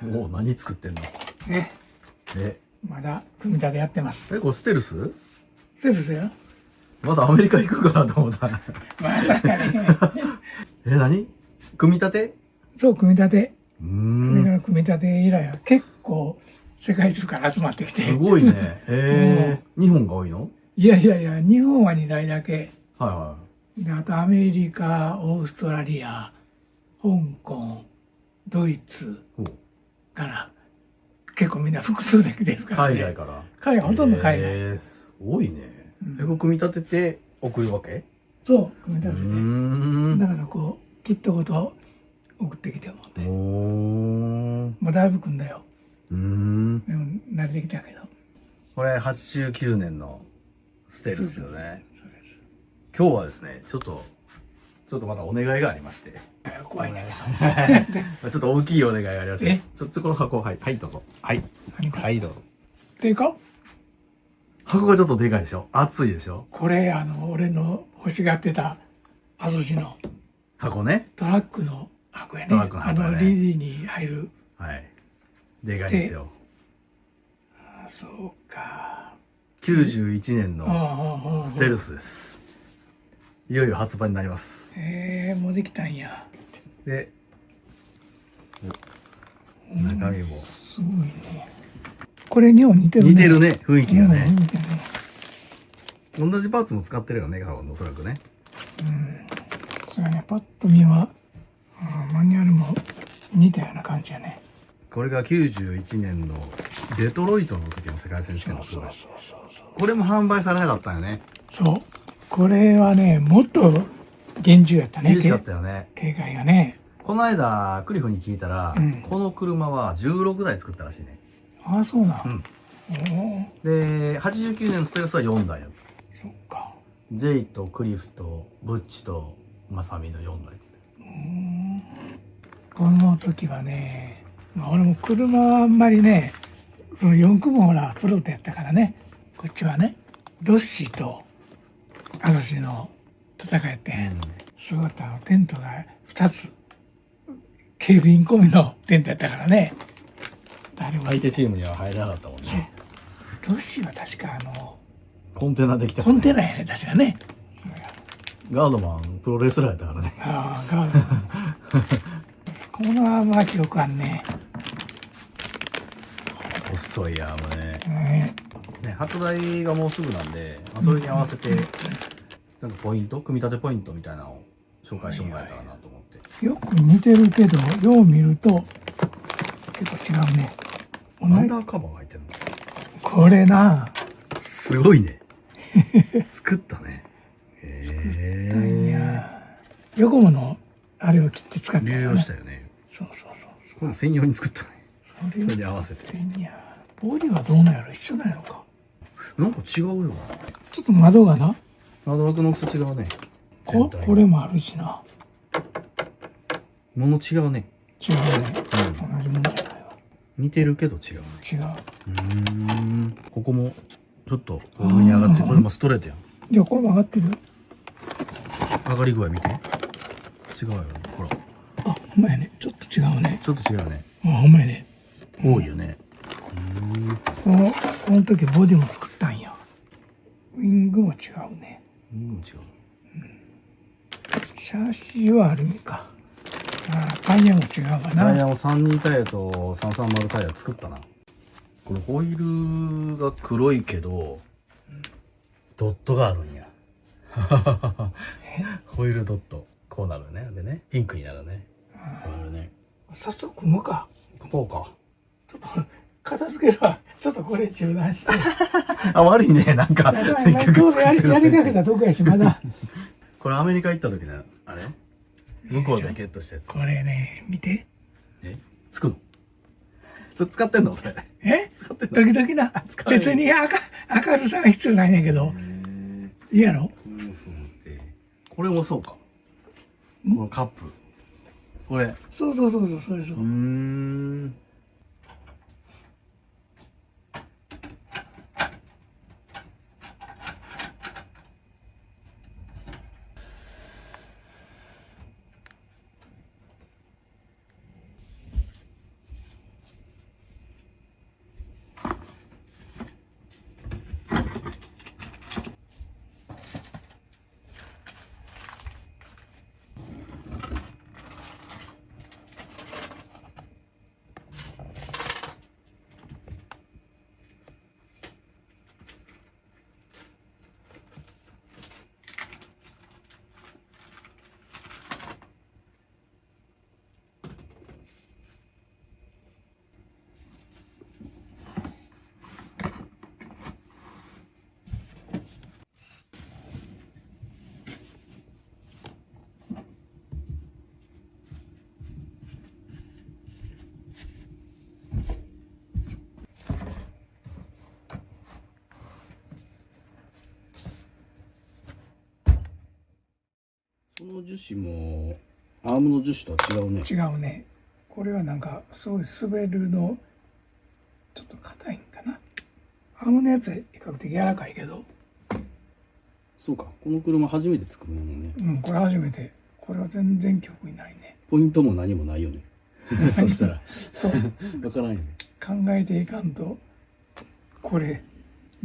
おお、何作ってんの？ね。まだ組み立てやってます。これステルス？そうですよ。まだアメリカ行くかなと思った。まさかね。何？組み立て？そう、組み立て。うーアメリカん。の組み立て以来は結構世界中から集まってきて。すごいね。日本が多いの？いやいやいや、日本は2台だけ。はいはで、あとアメリカ、オーストラリア、香港、ドイツい。から結構みんな複数で来てるからね。海外から。海外、ほとんど海外。すごいね。うんこう組み立てて送るわけ？そう、組みうー立てて。ん。だからこう、キットごと送ってきてもらって。おー。もうだいぶ組んだよ。うーん。でも慣れてきたけど。これ89年のステルスよね。そうです。今日はですね、ちょっとまたお願いがありまして。怖いね。ちょっと大きいお願いがありまして。えこの箱、はい、どうぞ。はい。何か。はい、どうぞ。でか箱がちょっとでかいでしょ？厚いでしょ？これ、俺の欲しがってた、アソジの箱ね。トラックの箱やね。トラックの箱やねDD に入る。はい。でかいですよ。あ、そうか。 91年あのあ、ステルスです。いよいよ発売になります。もうできたんや。で、中身も。すごいね。これにも似てるね。似てるね、雰囲気がね。似てるね。同じパーツも使ってるよね、おそらくね。そうやね、パッと見は、マニュアルも似たような感じやね。これが91年のデトロイトの時の世界選手権のそう車。そうそうそう。これも販売されなかったよね。そう。これはね、もっと厳重やったね。厳しかったよね。警戒がね。この間、クリフに聞いたら、この車は16台作ったらしいね。ああ、そうなん。で、89年のステルスは4台やった。そっか。ジェイとクリフとブッチとマサミの4台って言ってこの時はね、俺も車はあんまりね、その4区もほら、プロトやったからね、こっちはね、ロッシーとアソシの戦いやってん。すごかった。テントが2つ、警備員込みのテントやったからね。誰も。相手チームには入らなかったもんね。ロッシーは確かコンテナできたコンテナやね、確かね。ガードマン、プロレスラーやったからね。ああ、ガードマン。このまま記憶あんね。遅いやもうね。発売がもうすぐなんで、それに合わせて、なんかポイント、組み立てポイントみたいなのを紹介してもらえたらなと思って。よく似てるけど、よう見ると結構違うね。アンダーカバーが入ってるの？これな。すごいね。作ったね。作ったんや。ヨコモのあれを切って使ったんやな。流用したよね。そう。これ専用に作ったね。それそれに合わせて。ボディはどうなんやろ、一緒なんやろか。なんか違うよ。ちょっと窓がな。窓枠の大きさ違うね。これもあるしな。もの違うね。違うね。同じものじゃないわ。似てるけど違うね。違う。ここもちょっと上に上がって、これもストレートやん。いや、これも上がってるよ。上がり具合見て。違うよね。ほら。あ、ほんまやね。ちょっと違うね。ちょっと違うね。あ、ほんまやね。多いよね。この時ボディも作ったんや。ウィングも違うね。違う。シャーシーはアルミか。タイヤも違うわな。タイヤも32タイヤと330タイヤ作ったな。これホイールが黒いけど、ドットがあるんや。ホイールドット。こうなるね。でね、ピンクになるね。これね。早速組むか。こうか。ちょっと片付けるわ。ちょっとこれ中断して。あ、悪いね。なんか、せっかく作ってるやりかけたとこやし、まだ。これアメリカ行った時の、あれ向こうでゲットしたやつ。これね、見て。作る。それ使ってんのそれ。使ってんの？時々な。別に明るさが必要ないねんけど。いいやろ？これもそうか。このカップ。これ。そう、それそう。の樹脂もアームの樹脂とは違うね。違うね。これはなんかすごい滑るのちょっと硬いんかな。アームのやつは比較的柔らかいけど、そうか、この車初めて作るものね。これ初めて。これは全然曲にないね。ポイントも何もないよね。そしたらそう分からんよね。考えていかんと、これ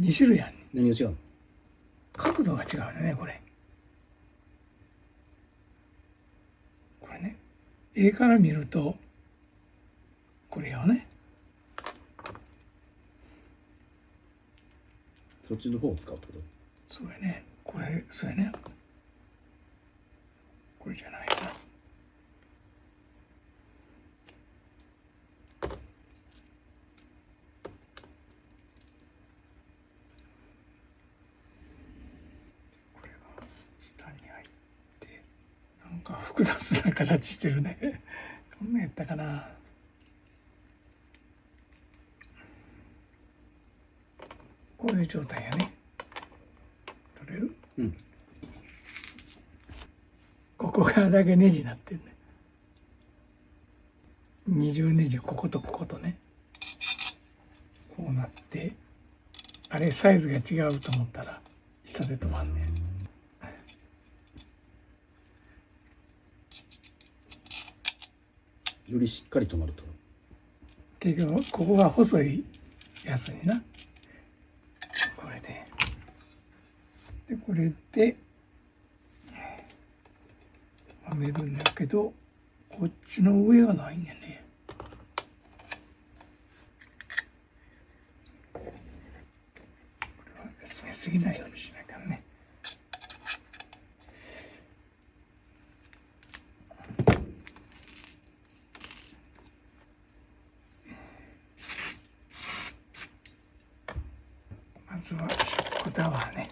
2種類あるね。何が違うの？角度が違うよね、これ。これね、絵から見るとこれよね。そっちの方を使うってこと？そうやね。これそうやね。これじゃないな。これが下に入ってなんか複雑な形してるね。こんなんやったかな。こういう状態やね。取れる？うん。ここからだけネジになってるね。二重ネジ、こことこことね。こうなって、あれサイズが違うと思ったら下で止まんねん。よりしっかり止まると。結局ここが細いやつにな。これで。で、これではめるんだけど、こっちの上はないんだよね。これは詰めすぎないようにしないからね。まずはショックタワーね。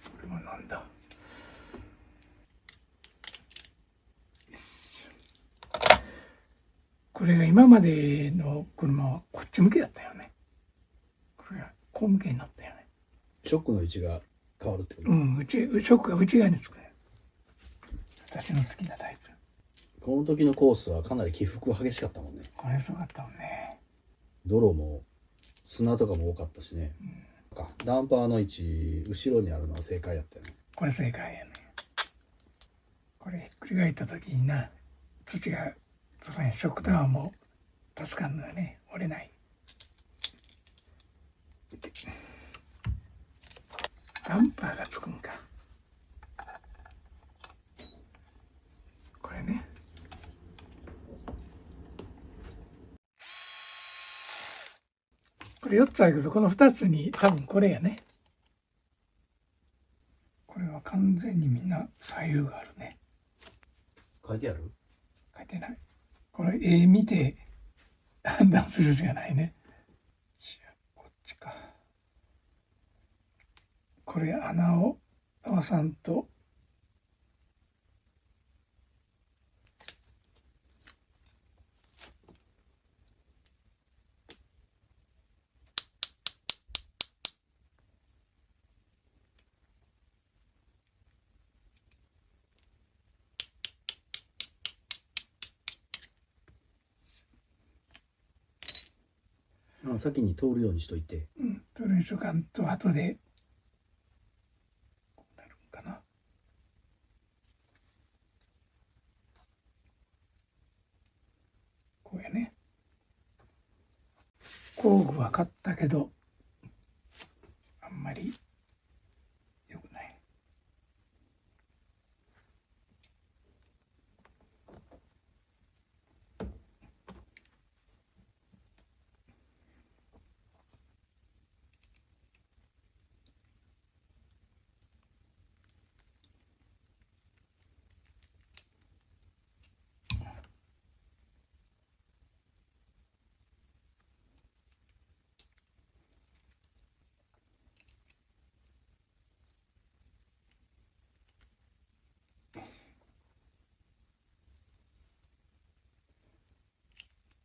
これはなんだ。これが今までの車はこっち向けだったよね。これがこう向けになったよね。ショックの位置が変わるってこと？ショックが内側につくね。私の好きなタイプ。この時のコースはかなり起伏激しかったもんね。これすごかったもんね。泥も砂とかも多かったしね。ダンパーの位置後ろにあるのは正解やったよね。これ正解やね。これひっくり返った時にな、土がそこにショックタワーも助かるのよね。折れない。ダンパーがつくんか。これね。これ4つあるけど、この2つに多分これやね。これは完全にみんな左右があるね。書いてある？書いてない。これ絵見て判断するしかないね。じゃあこっちか。これ穴を合わさんと。先に通るようにしといて。トレンショカンと後でこうなるかな。こうやね。工具は買ったけどあんまり良くない。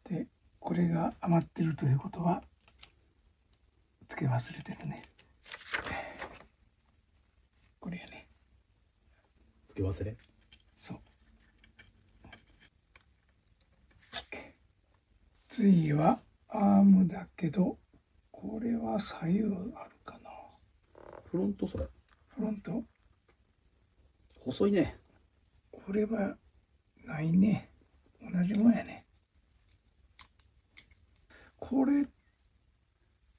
で、これが余ってるということは、つけ忘れてるね。け忘れ。そう。次はアームだけど、これは左右あるかな。フロントそれ。フロント細いね。これはないね。同じもんやね。これっ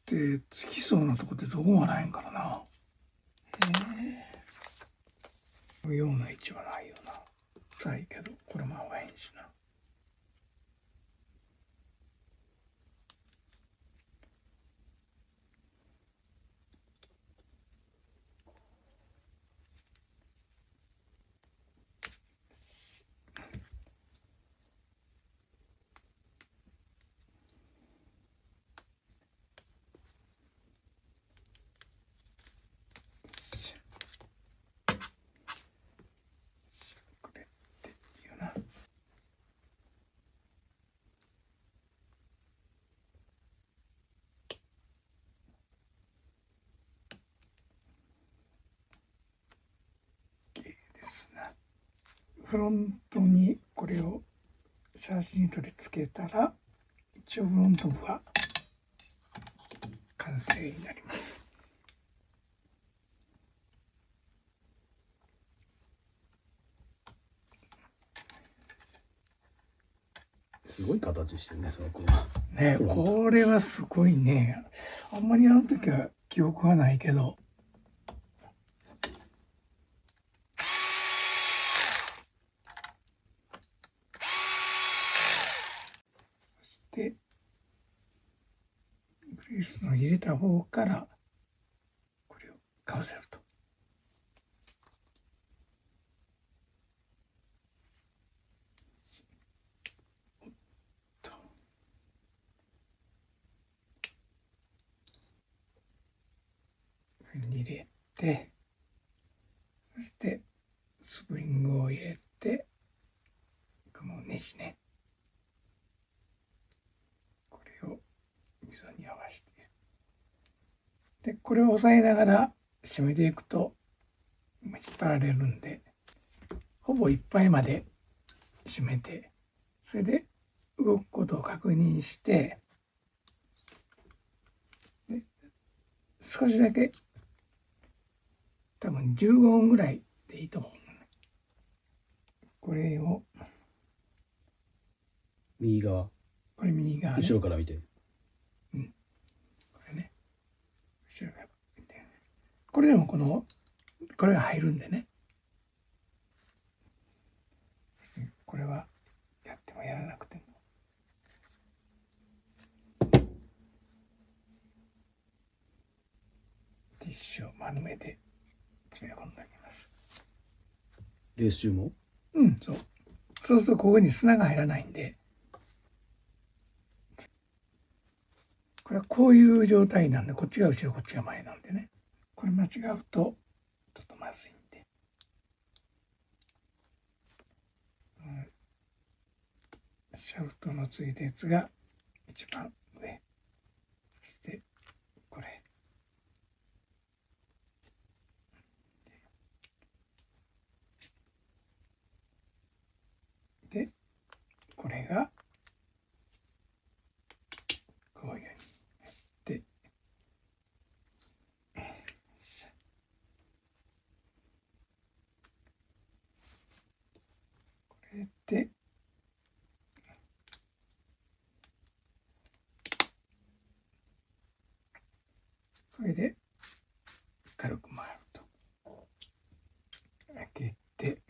てつきそうなとこってどこがないんからな。ような位置はないよな。臭いけど、これも合わへんしな。これっていうな。ですな。フロントにこれを写真に取り付けたら、一応フロント部は完成になります。すごい形してるね、その車。ね、これはすごいね。あんまりあの時は記憶はないけど。そして、グリースの入れた方から、これをかぶせると。入れて、そしてスプリングを入れて、このネジね、これを溝に合わせて、でこれを押さえながら締めていくと引っ張られるんで、ほぼいっぱいまで締めて、それで動くことを確認して、で少しだけ多分15分ぐらいでいいと思う。これを右側。これ右側、ね、後ろから見て。これね。後ろから見て。これでもこれが入るんでね。これはやってもやらなくても。ティッシュを丸めて詰め込んであげます。レース中も？うん、そう。そうするとここに砂が入らないんで、これはこういう状態なんで、こっちが後ろ、こっちが前なんでね。これ間違うと、ちょっとまずいんで。シャフトのついたやつが一番上。そして、これ。で、これが、こういうふうになって、これで、これで軽く回ると。開けて、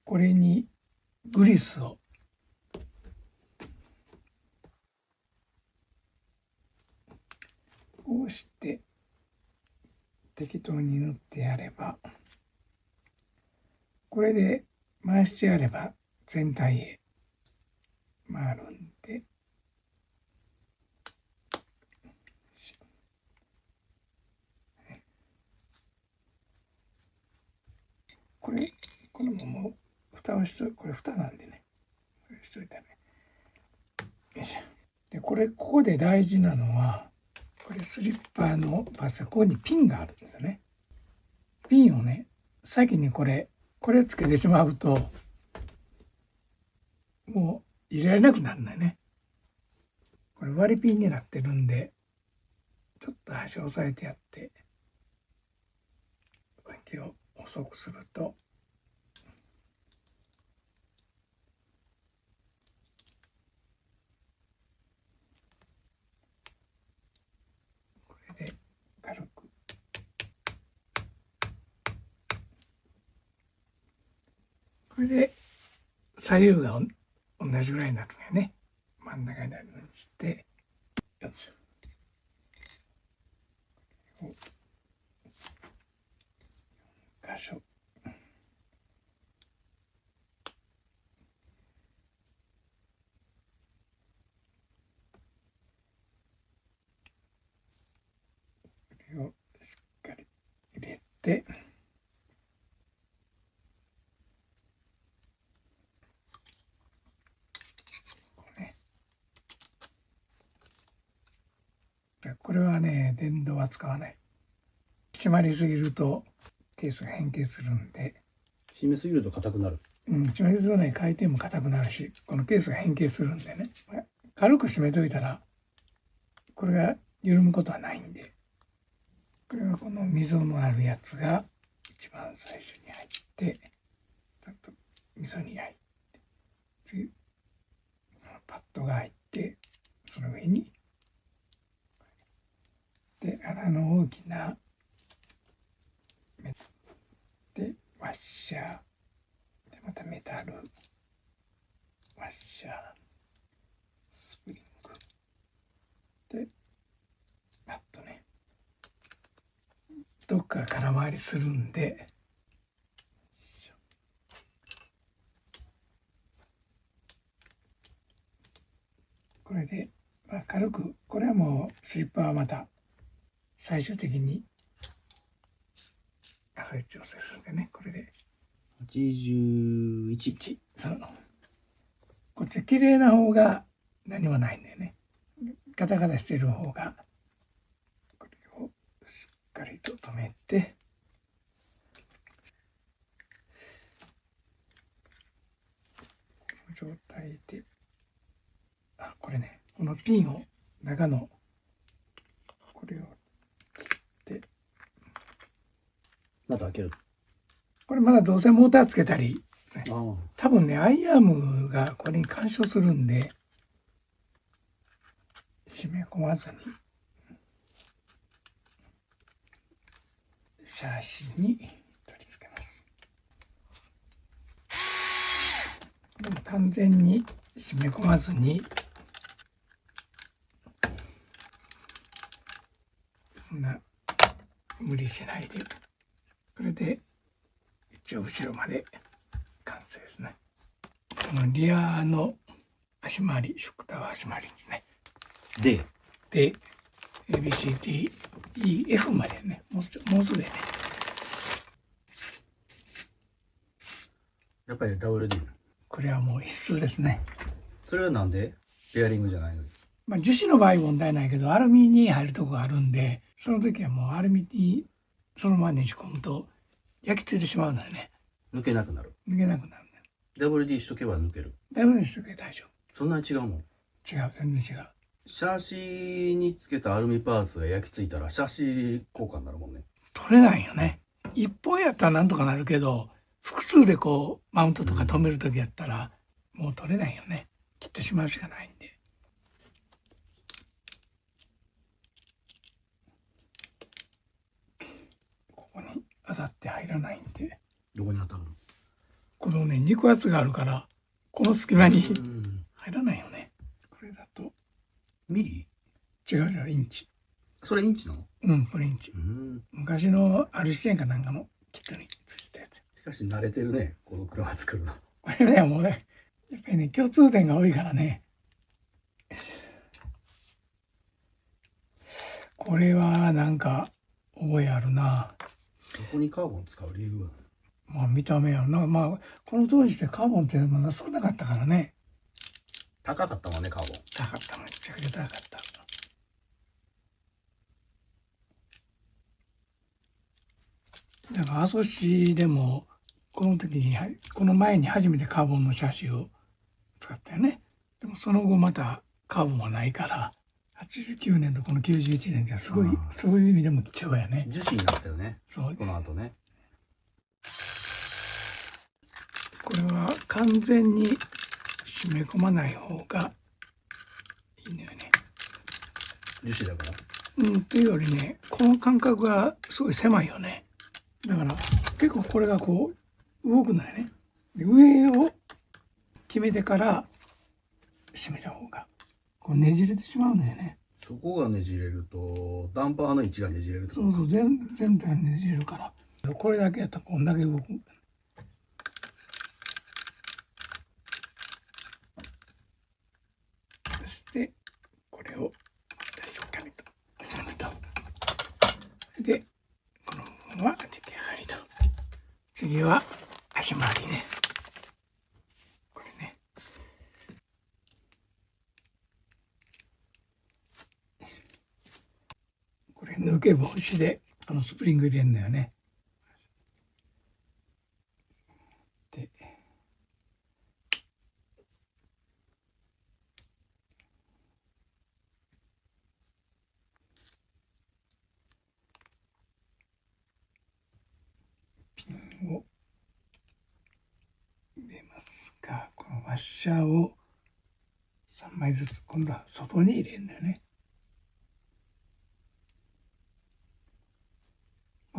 これにグリスをこうして適当に塗ってやれば、これで回してやれば全体へ回るんで、これももう蓋をしと、これ蓋なんでね、これしといたね。よいしょ。で、ここで大事なのは、これスリッパのパスはここにピンがあるんですよね。ピンをね、先にこれつけてしまうと、もう入れられなくなるんだよね。これ割りピンになってるんで、ちょっと端を押さえてやって、脇を細くすると、これで軽く。これで左右が同じぐらいになるんだよね。真ん中になるようにして、よいしょ。箇所。これをしっかり入れて、これはね、電動は使わない。締まりすぎるとケースが変形するんで、締めすぎると硬くなる。締まりすぎるとね、回転も硬くなるし、このケースが変形するんでね、軽く締めといたら、これが緩むことはないんで、これはこの溝のあるやつが一番最初に入って、ちょっと溝に入って、次、パッドが入って、その上に、で、穴の大きな、で、ワッシャー、で、またメタル、ワッシャー、スプリング、で、パッドね。どっか空回りするんで、これで、軽く、これはもうスリッパはまた最終的に調整するんでね、これで。81。そう。こっち綺麗な方が何もないんだよね。ガタガタしてる方が、これをしっかりと止めて、この状態で、これね、このピンを、中の、これを切って、また開ける。これまだどうせモーターつけたり、ああ。多分ね、アイアームがこれに干渉するんで、締め込まずに、シャーシに取り付けます。でも完全に締め込まずに、そんな無理しないで、これで一応後ろまで完成ですね。このリアの足回り、ショックタワー足回りですね。で、ABCDEF までね、もうすぐでね。やっぱり WD。これはもう必須ですね。それはなんでペアリングじゃないのに。樹脂の場合問題ないけど、アルミに入るとこがあるんで、その時はもうアルミにそのままねじ込むと焼き付いてしまうのよね。抜けなくなる。抜けなくなるんだよ。WD しとけば抜ける。ダメにしとけば大丈夫。そんなに違うもん。違う、全然違う。シャーシにつけたアルミパーツが焼き付いたらシャーシ効果になるもんね。取れないよね。一本やったらなんとかなるけど、複数でこうマウントとか止める時やったら、もう取れないよね。切ってしまうしかないんで。ここに当たって入らないんで。どこに当たるの？このね、肉厚があるから、この隙間に入らないよね。これだと。ミリ？違う、インチ。それインチなの？これインチ。昔のアルシテンかなんかのキットについてたやつ。しかし慣れてるね、この車作るの。これね、もうね、やっぱりね、共通点が多いからね。これはなんか覚えあるな。そこにカーボン使う理由は？まあ見た目やろな。まあこの当時ってカーボンってまだ少なかったからね。高かったもんね、カーボン。高かった、めちゃくちゃ高かった。だからアソシでもこの時にこの前に初めてカーボンのシャシを使ったよね。でもその後またカーボンはないから89年とこの91年ってすごいそういう意味でも貴重やね。樹脂になったよね。そうこの後ね。これは完全に締め込まない方がいいのよね。樹脂だから。というよりね、この間隔がすごい狭いよね。だから結構これがこう動くのよね。で上を決めてから締めた方がこうねじれてしまうのよね。そこがねじれるとダンパーの位置がねじれると。そうそう、全体ねじれるから。これだけやったらこんだけ動く。そしてこれをしっかりと締めると。でこの部分は出来上がりと。次は足回りね。これね。これ抜け防止でスプリング入れるのよね。でピンを入れますが、このワッシャーを3枚ずつ今度は外に入れるんだよね。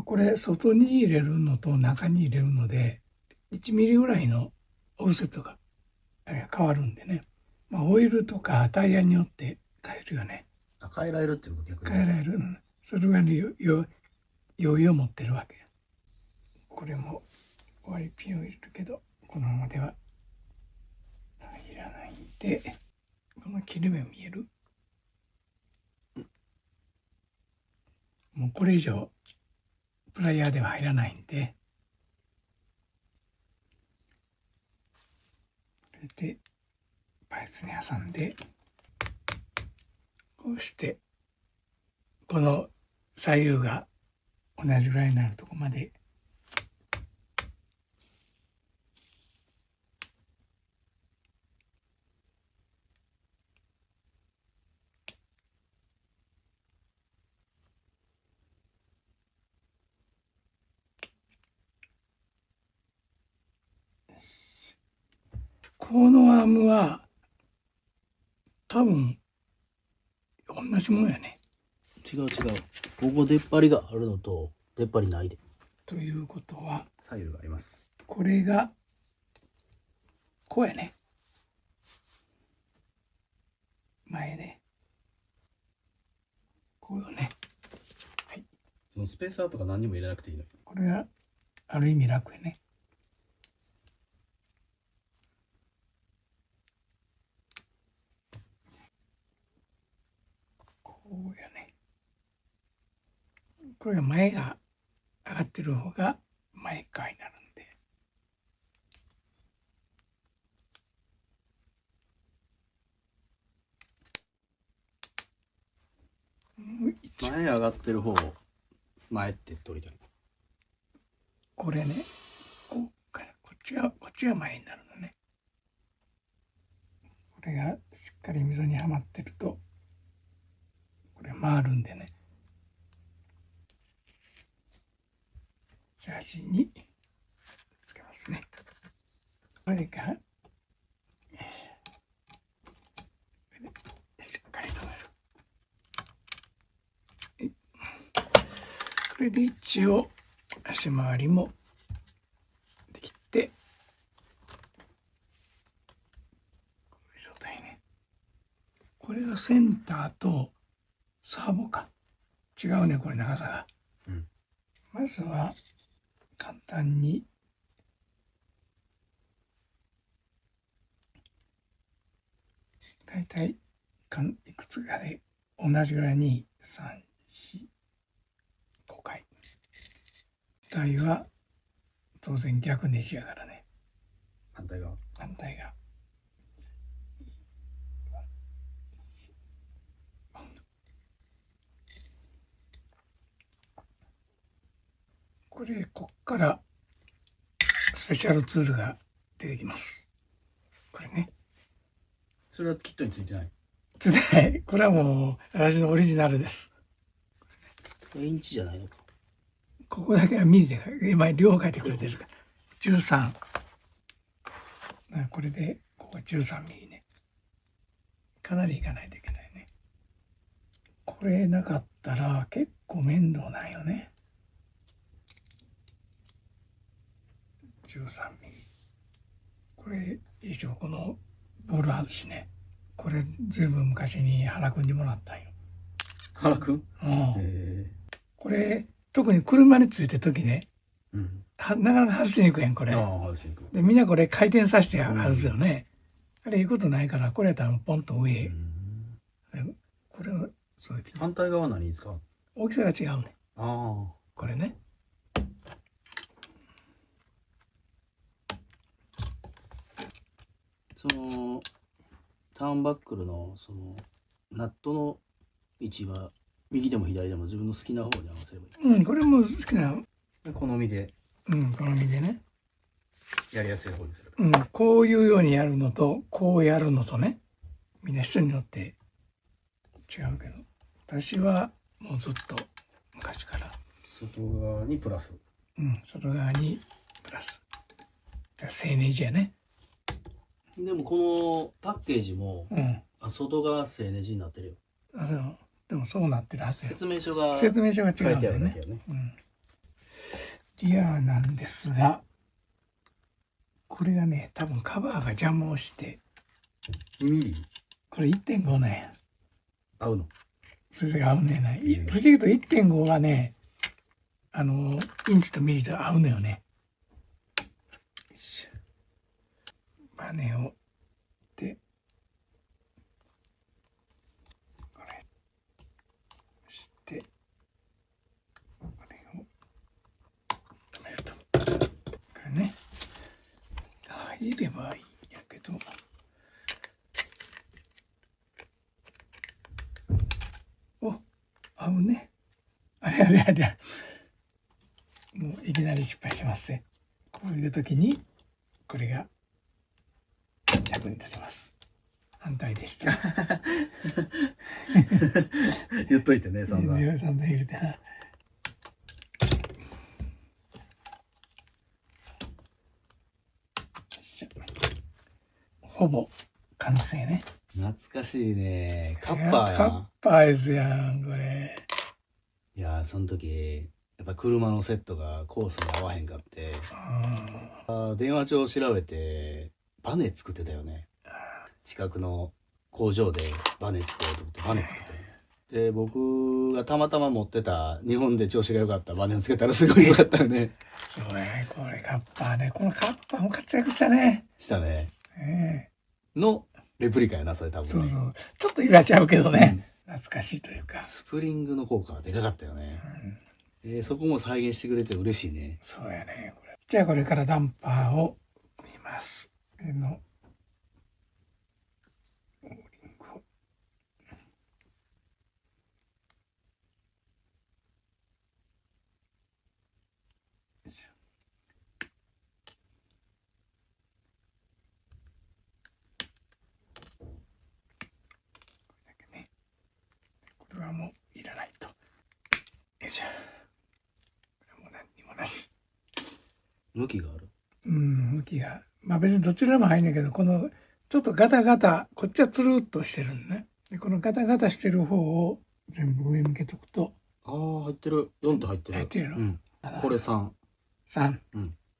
これ外に入れるのと中に入れるので1ミリぐらいのオフセットが変わるんでね。オイルとかタイヤによって変えるよね。変えられるっていうこと逆に。変えられる。それぐらいの余裕を持ってるわけ。これも割りピンを入れるけどこのままではいらないんで、この切れ目見える？もうこれ以上プライヤーでは入らないんで、これでパイツに挟んで、こうしてこの左右が同じぐらいになるとこまでこのアームは多分同じものやね。違う違う。ここ出っ張りがあるのと出っ張りないで。ということは左右があります。これがこうやね。前ね。こうよね。はい。そのスペーサーとか何にも入れなくていいの。これはある意味楽やね。こうやね。これが前が上がってる方が前側になるんで。前上がってる方を前って取りたい。これね、こっからこっちが前になるのね。これがしっかり溝にはまってるとこれ回るんでね。ジャージにつけますね。これがしっかり止める。これで一応足回りもできて、こういう状態ね。これがセンターとサーボか。違うね、これ長さが。まずは簡単にだいたいいくつかで同じぐらいに3、4、5回。台は当然逆ネジやからね。反対側。反対が。ここれ、こっからスペシャルツールが出てきます。これね。それはキットについてない。ついてない。これはもう私のオリジナルです。インチじゃないのか。ここだけはミリで、今両方書いてくれてるから。13。これで、ここ13ミリね。かなりいかないといけないね。これなかったら結構面倒なんよね。13ミリ。これ以上このボール外しね。これずいぶん昔に原くんにもらったんよ。原くん？うん。これ特に車についてる時ね、うん。なかなか外しにくいやんこれ。外しにくい。でみんなこれ回転させて外すよね。あれいいことないからこれやったらポンと上。これをそう反対側何に使う？大きさが違うね。ああ。これね。そのターンバックルのそのナットの位置は右でも左でも自分の好きな方に合わせればいい。うん、これも好きな。好みで。うん、好みでね。やりやすい方にすれば。うん、こういうようにやるのとこうやるのとね、みんな人によって違うけど、私はもうずっと昔から。外側にプラス。うん、外側にプラス。青年時やね。でもこのパッケージも、うん。外側青ネジになってるよ。でもそうなってるはずよ。説明書が違うんだよ書いてあるだね。けよね。うん。リアなんですが、これがね、多分カバーが邪魔をして、2ミリこれ 1.5 なんや。合うの？それが合うねんな。不思議と 1.5 はね、インチとミリと合うのよね。バネをで、これして、これを止めると。これね、入ればいいんやけど、お、合うね。あれあれあれ。もういきなり失敗しますね。こういう時に、これが役に立ちます。反対でした。言っといてね、散々。散々言うてな。ほぼ完成ね。懐かしいね。カッパーやカッな。パーですやん、これ。いやー、その時、やっぱ車のセットがコースに合わへんかって、電話帳を調べて、バネ作ってたよね。近くの工場でバネ作ろうと思ってバネ作ってたよね。で、僕がたまたま持ってた日本で調子が良かったバネをつけたらすごい良かったよね。そうね、これカッパーね。このカッパーも活躍したね。したね。ねのレプリカやな、それ多分ね。そうそう。ちょっと揺らしちゃうけどね。懐かしいというか。スプリングの効果がでかかったよね。そこも再現してくれて嬉しいね。そうやね。これじゃあこれからダンパーを見ます。これはもういらないと。よいしょ。これも何にもなし。向きがある。向きが。まあ別にどちらも入んないけど、このちょっとガタガタ、こっちはつるっとしてるんね。で、このガタガタしてる方を全部上向けとくと。ああ、入ってる。4って入ってる。入ってるの。これ3。3。っ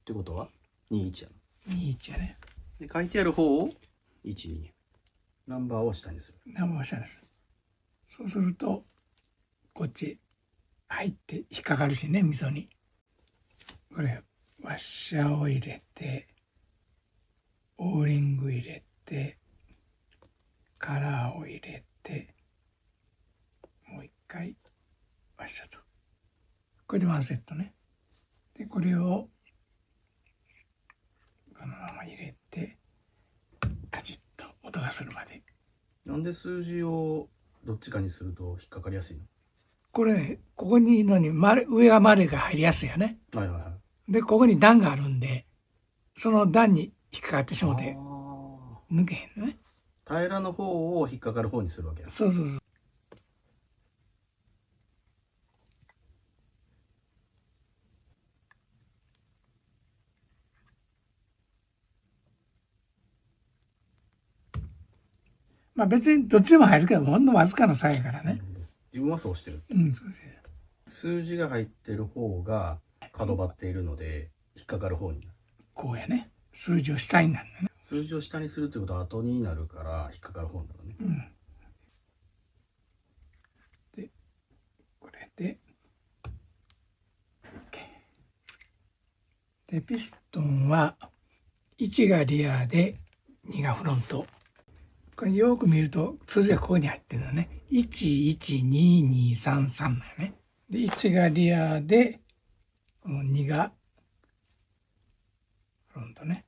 てことは21やな。21やね。で、書いてある方を12。ナンバーを下にする。ナンバーを下にする。そうすると、こっち入って引っかかるしね、溝に。これ、ワッシャーを入れて、オーリング入れて、カラーを入れて、もう一回ワッシャーと。これでワンセットね。で、これをこのまま入れて、カチッと音がするまで。なんで数字をどっちかにすると引っかかりやすいの？これね、ここにのに上が丸いから入りやすいよね。はいはいはい。で、ここに段があるんで、その段に引っかかってしもうて抜けへんのね。平らの方を引っかかる方にするわけや。そうそうそう。まあ別にどっちでも入るけど、ほんのわずかな差やからね。自分はそうしてる。うん、そうですね。数字が入ってる方が角張っているので引っかかる方になる。こうやね。数字を下になるのね。数字を下にするということは後になるから引っかかる方になるね。うん。で、これで、で、ピストンは1がリアで2がフロント。これよく見ると数字がここに入ってるのね。112233なのね。で、1がリアで、この2がフロントね。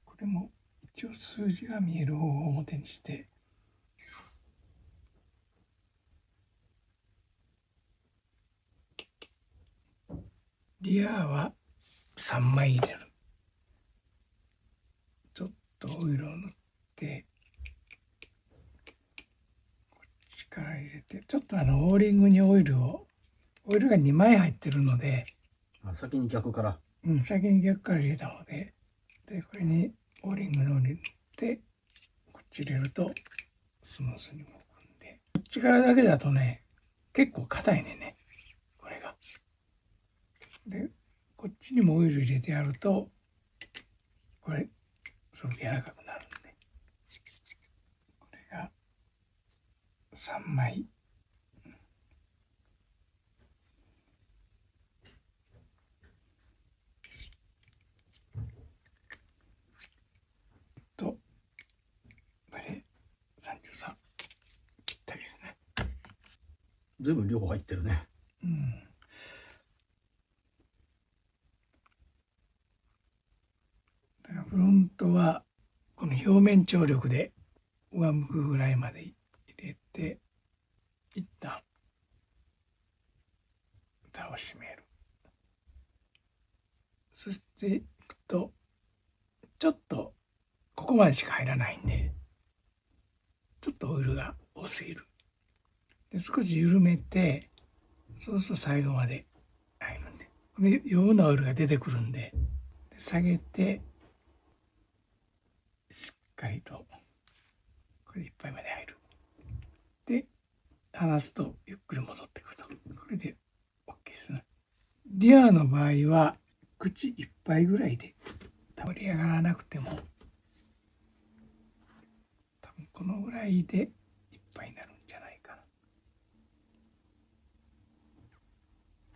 これも一応数字が見える方を表にして、リアは3枚入れる。ちょっとオイルを塗って、こっちから入れて、ちょっとオーリングにオイルが2枚入ってるので、先に逆から。先に逆から入れたので、で、これにオーリングのオイル塗って、こっち入れるとスムースに動くんで、こっちからだけだとね、結構硬いね、これが。で、こっちにもオイル入れてやると、これ、すごく柔らかくなるんで、これが3枚。と、これで33ぴったりですね。随分両方入ってるね。うん。だからフロントはこの表面張力で上向くぐらいまで入れて、一旦蓋を閉める。そしていくと、ちょっとここまでしか入らないんで、ちょっとオイルが多すぎる。で、少し緩めて、そうすると最後まで入るんで、で余分なオイルが出てくるんで、下げてしっかりとこれでいっぱいまで入る。で、離すとゆっくり戻ってくると。これで OK ですね。リアの場合は口いっぱいぐらいで、盛り上がらなくても、多分このぐらいでいっぱいになるんじゃないか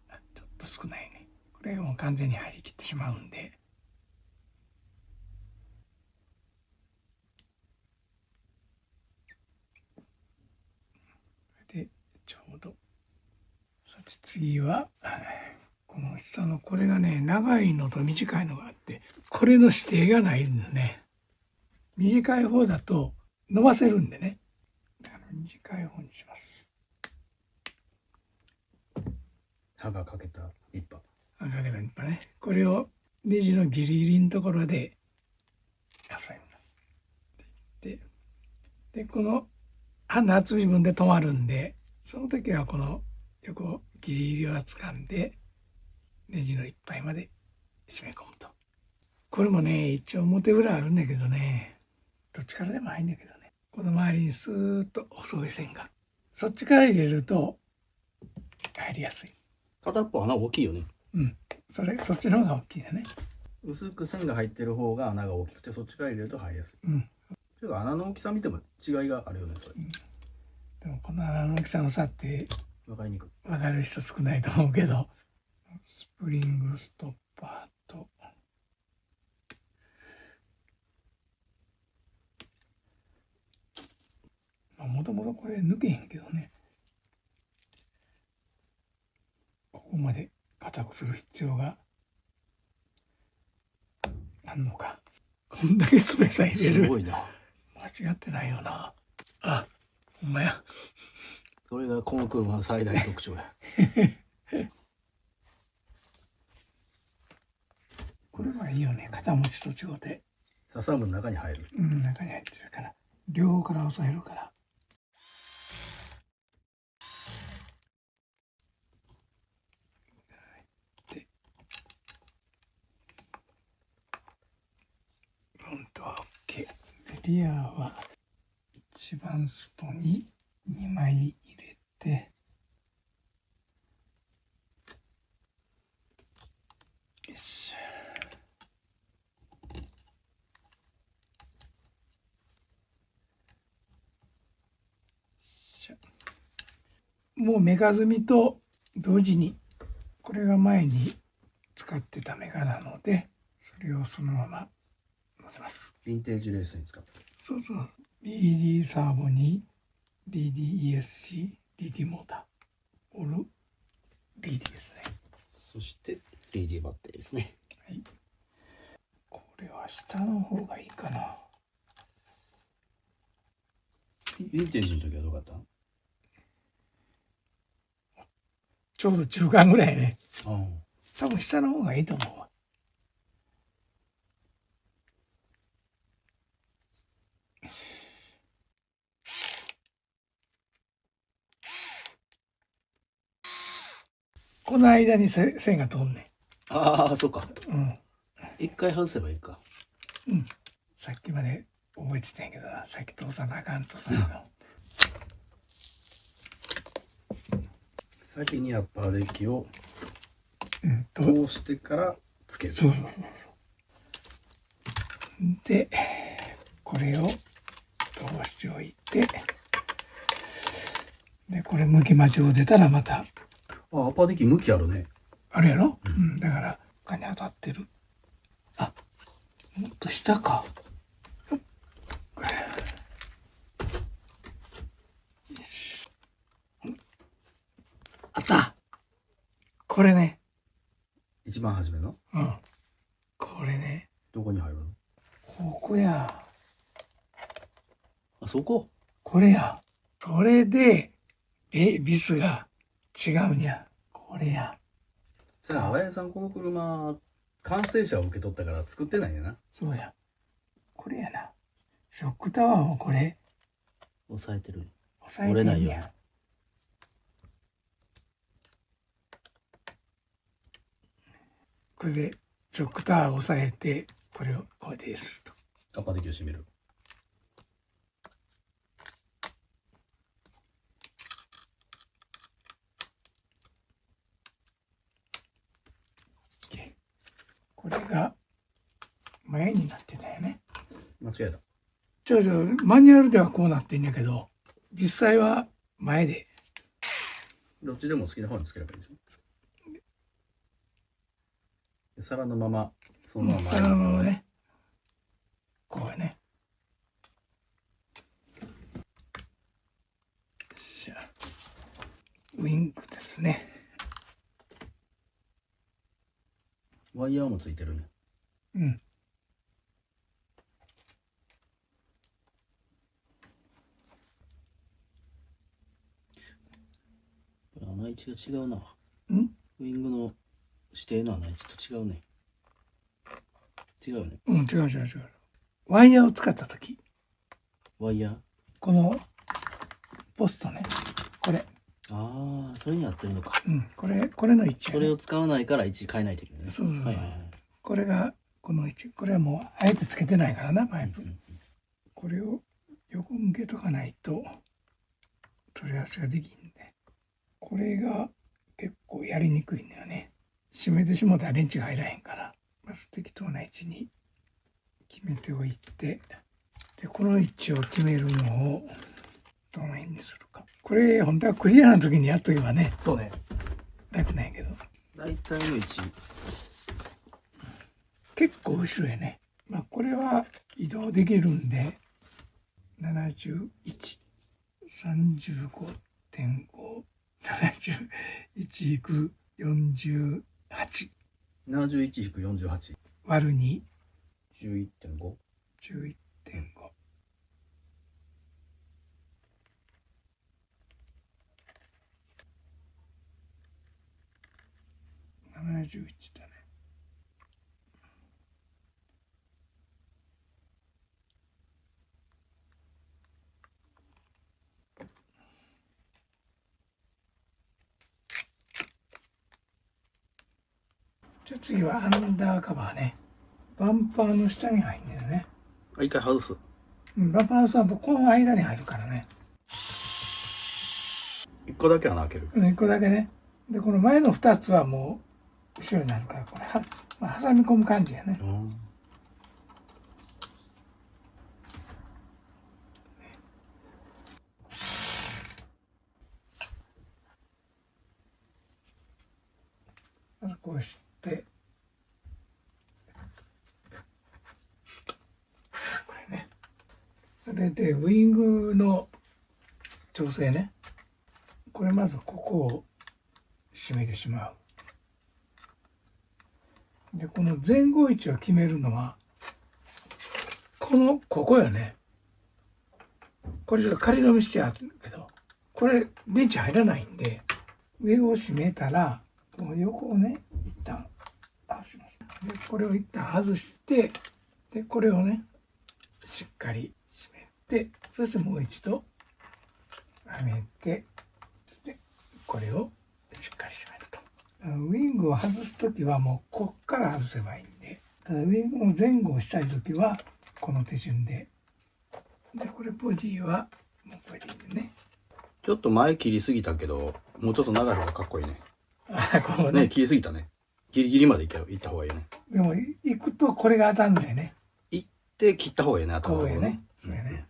な。ちょっと少ないね。これもう完全に入りきってしまうんで、でちょうど。さて次はこの下のこれがね、長いのと短いのがあって、これの指定がないんだね。短い方だと伸ばせるんでね。だから短い方にします。刃がかけた一刃。刃かけた一刃ね。これをネジのギリギリのところで挟みます。で、この刃の厚い部分で止まるんで、その時はこの横ギリギリを掴んで、ネジのいっぱいまで締め込むと。これもね、一応表裏あるんだけどね、どっちからでも入るんだけどね、この周りにスーッと細い線が。そっちから入れると入りやすい。片っぽ穴大きいよね。そっちの方が大きいよね。薄く線が入ってる方が穴が大きくて、そっちから入れると入りやすい。というか穴の大きさ見ても違いがあるよね、それ。でもこの穴の大きさの差って分かりにくい。分かる人少ないと思うけど、スプリングストッパーと、もともとこれ抜けへんけどね、ここまで硬くする必要があんのか。こんだけスペース入れる。すごいな。間違ってないよな。あ、ほんまや。それがこの車の最大特徴や。これはいいよね。片持ちと違うて。ササムの中に入る。うん、中に入ってるから。両方から押さえるから。で、フロントは OK。で、リアは一番外に2枚入れて、よいしょ。もうメカ積みと同時に、これが前に使ってたメカなので、それをそのまま乗せます。ヴィンテージレースに使った。そうそう。DD サーボに DD-ESC、DD モーター、オル DD ですね。そして DD バッテリーですね。はい。これは下の方がいいかな。ヴィンテージの時はどうだった？ちょうど中間ぐらいね。ああ。多分下の方がいいと思うわ。この間に線が通んねああ、そうか。ん。うん。一回外せばいいか。うん。さっきまで覚えてたんやけどな。さっき通さなあかん、通さなあかん。先にアッパーデッキをうんと。通してからつける。そうそうそうそう。で、これを通しておいて、で、これ向き間違うてたらまた、あ、アッパーデッキ向きあるね。あれやろ、うん、だから、他に当たってる。あ、もっと下か。あった。これね。一番初めのうん。これね。どこに入るの？ここや。あそこ。これや。それで、ビスが違うんや。これや。さあ、親父さんこの車、完成車を受け取ったから作ってないんやな。そうや。これやな。ショックタワーをこれ、押さえてる。押さえてんね折れないようにや。これで、ショックタワーを押さえて、これをこうですると。アッパーデッキを閉める。これが前になってたよね。間違えた。マニュアルではこうなってんやけど、実際は前で。どっちでも好きな方につければいいんでしょ。で皿のまま、そのままそのままね。こうね。じゃあウイングですね。ワイヤーもついてるね。うん。穴位置が違うな。うんウイングの指定の穴位置と違うね。違うよね。うん、違う。ワイヤーを使ったとき、ワイヤー。このポストね。これ。ああ、それに合ってるのか。うん、これの位置、ね。それを使わないから位置変えないといけないね。そう。はいはいはい。これがこの位置。これはもうあえてつけてないからな、パイプ。うんうんうん。これを横向けとかないと取り合わせができんで。これが結構やりにくいんだよね。締めてしもたらレンチが入らへんから、まず適当な位置に決めておいて、で、この位置を決めるのをどの辺にするか。これ、本当はクリアな時にやっとけばね、そうね。楽なんやけど、大体の位置。結構後ろへね。まあ、これは移動できるんで、71、35.5、71引く48 71-48。割る2、 11.5。 11.5。71だね。じゃあ次はアンダーカバーね。バンパーの下に入んねんね。一回外す。バンパーの下とこの間に入るからね。一個だけ穴開ける。1個だけね。で、この前の2つはもう後ろになるから、これは、まあ、挟み込む感じやね。まずこうして、これね。それで、ウィングの調整ね。これまずここを締めてしまう。で、この前後位置を決めるのは、ここよね。これちょっと仮止めしてあるけど、これレンチ入らないんで、上を締めたら、この横をね、一旦外します。で、これを一旦外して、で、これをね、しっかり締めて、そしてもう一度、はめて、で、これをしっかり締めると。ウィングを外すときはもうこっから外せばいいんで、ただウィングの前後をしたいときは、この手順で。で、これボディは、もうボディでね。ちょっと前切りすぎたけど、もうちょっと長い方がかっこいいね。こうね。ね、切りすぎたね。ギリギリまで行った方がいいよね。でも、行くとこれが当たんだよね。行って切った方がいいね、頭の方こうやね。そうやね。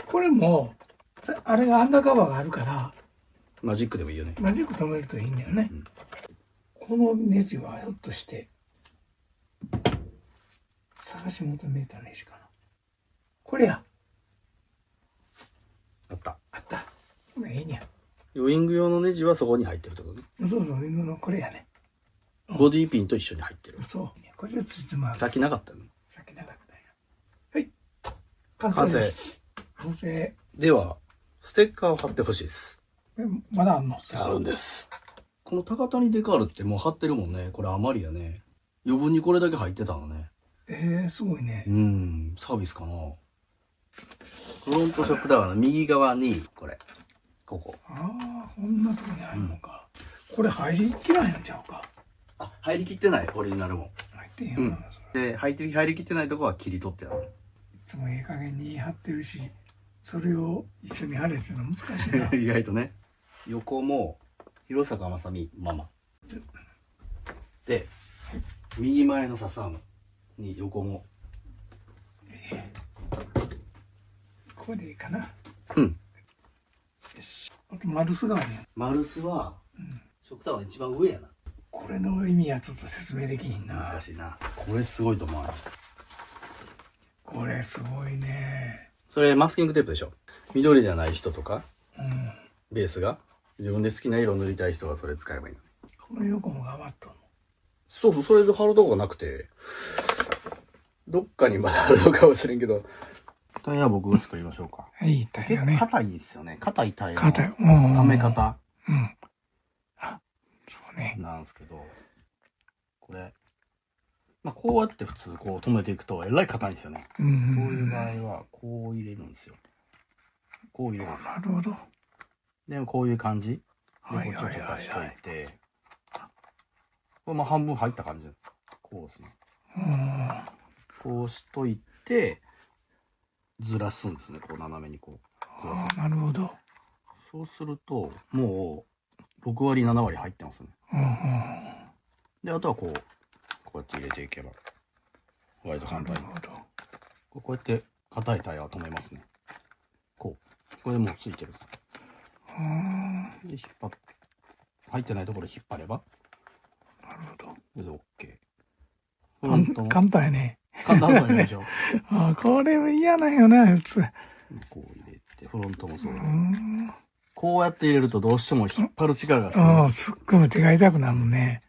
これも、あれがアンダーカバーがあるから、マジックでもいいよね。マジック止めるといいんだよね。このネジはひょっとして、探し求めたネジかな。これや。あった。あった。これいいね。ウィング用のネジはそこに入ってるってことね。そうそう、犬のこれやね。ボディピンと一緒に入ってる。そう。これでつじつま。さっきなかったの。さっきなかったんや。はい。完成です。完成。では、ステッカーを貼ってほしいです。まだあんの？あるんです。この高谷デカールってもう貼ってるもんね。これ余りやね。余分にこれだけ入ってたのね。すごいね。サービスかな。フロントショックダワーの右側に、これ。ここ。ああ、こんなとこに入るのか。これ入りきらないのちゃうか。あ、入りきってない、オリジナルも。入ってんよな、それ。で、入りきってないとこは切り取ってある。いつもいい加減に貼ってるし、それを一緒に貼れっていうの難しいな。意外とね。横も、広坂まさみママ。で、右前のササームに横も。これでいいかな。うん。よし。あと、マルスがあるやん。マルスは、食タワーの一番上やな。これの意味はちょっと説明できひんな。難しいな。これすごいと思う。これすごいね。それマスキングテープでしょ。緑じゃない人とか、うん。ベースが自分で好きな色塗りたい人はそれ使えばいいの。この横もが余っとんの。そうそう、それで貼るとこがなくて、どっかにまだ貼るのかもしれんけど。タイヤ僕作りましょうか。いいタイヤね。硬いですよね。硬いタイヤ硬い。のはめ方うん。あ、そうね。なんですけど、これ、まあこうやって普通こう止めていくとえらい硬いんですよね。う。こういうん場合はこう入れるんですよ。こう入れるんですよ。なるほど。でもこういう感じでこっちをちょっと出しといて、これまあ半分入った感じでこうですね。こうしといてずらすんですね。こう斜めにこうずらす。なるほど。そうするともう6割7割入ってますね。であとはこうやって入れていけば割と簡単に。こうやって硬いタイヤを止めますね。これでもうついてる。で引っ張っ入ってないところ引っ張れば。なるほど。これで OK。簡単やね。簡単そうでしょ。これ嫌なんよな、普通。こう入れて、フロントもそうで。こうやって入れるとどうしても引っ張る力がすっごい手が痛くなるもんね。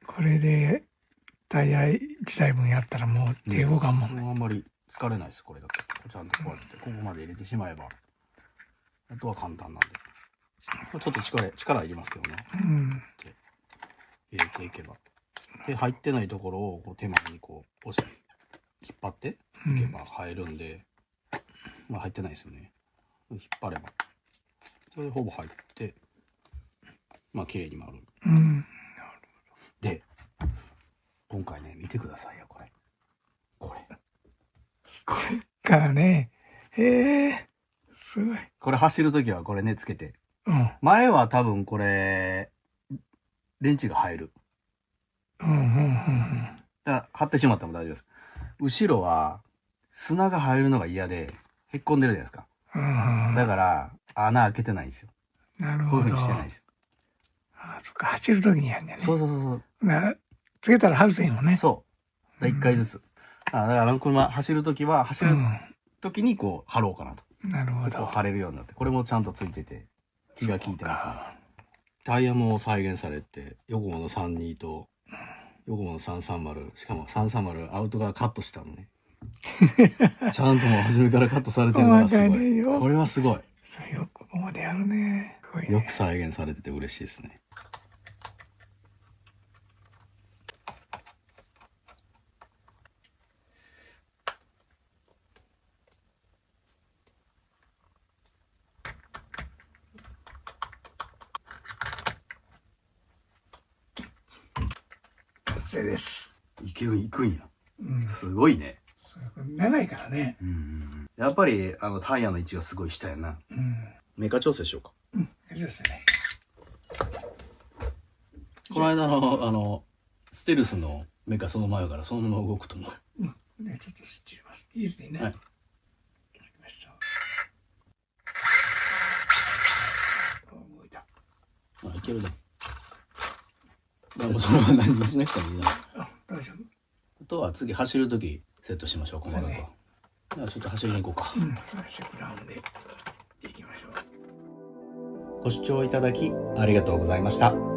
これでタイヤ1台分やったらもう手動かんもんね。もうあんまり疲れないです、これだけ。ちゃんとこうやってここまで入れてしまえば、あとは簡単なんで。ちょっと力いりますけどね。入れていけば。で、入ってないところをこう手前にこう押し引っ張っていけば入るんで、まあ入ってないですよね。引っ張れば。それでほぼ入って、まあ綺麗に回る。うん。で、今回ね、見てくださいよ、これ。これ。からね、すごい。これ走るときはこれね、つけて。うん。前は多分これ、レンチが入る。うんうんうんだから貼ってしまっても大丈夫です。後ろは砂が入るのが嫌で、へっこんでるじゃないですか。うん。だから穴開けてないんですよ。なるほど。こういうふうにしてないんですよ。あ、そっか、走るときにやんねんね。そうそうそうつけたら外せんよね。そう。だから1回ずつ。だから車走るときは、走るときにこう貼ろうかなと。なるほど。こう貼れるようになって。これもちゃんとついてて、気が利いてますね。タイヤも再現されて、ヨコモの32と、ヨコモの330、しかも330アウト側カットしたのね。ちゃんともう初めからカットされてるのがすごい。これはすごい。よくここまでやるね。すごいね。よく再現されてて嬉しいですね。完成です。行くんや。うん。すごいね。長いからね。やっぱりタイヤの位置がすごい下やな。うん。メーカー調整しようか。うん。そうですね。この間のステルスのメーカーその前からそのまま動くと思う。うん。ね、ちょっとスイッチ入れます。入れていいね。はい。入りました。動いた。いけるね。でもそれは何もしなくてもいいな。大丈夫。あとは次走るときセットしましょう、細かくは。そうね。ではちょっと走りに行こうか。うん。シェプダウンで行きましょう。ご視聴いただきありがとうございました。